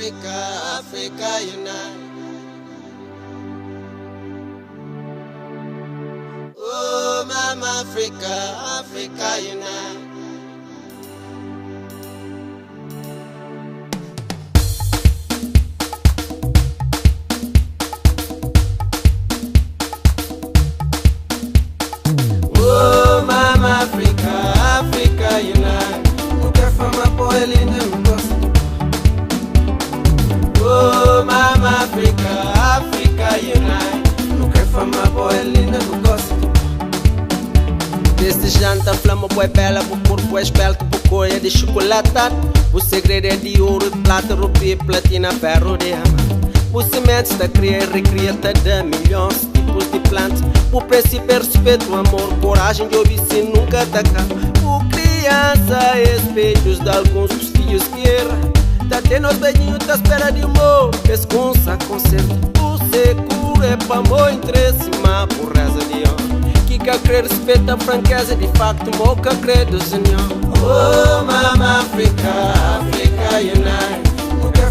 Africa, Africa unite. Oh, Mama Africa, Africa unite. Oh, Mama Africa, Africa unite. Não quer fama por ele não gosta. Oh, Mama Africa, Africa unite. Não quer fama por ele não gosta. Desse janta flama boa bela, o corpo é esbelto, o coia de chocolatado. O segredo é de ouro, de plata, rubi, platina, ferro de ama. O cimento está cria e recria de milhões de tipos de plantas. O princípio é respeito, amor, coragem de ouvir se nunca atacar. O criança, espelhos de alguns dos filhos que erram. Tá tendo os beijinhos, tá espera de humor, pesconça, conserto. O seguro é pra amor, interesse, mas por reza de honra. Que crê respeita a franqueza, de facto, moca crê do Senhor. Oh, Mama Africa, Africa unite. Não quer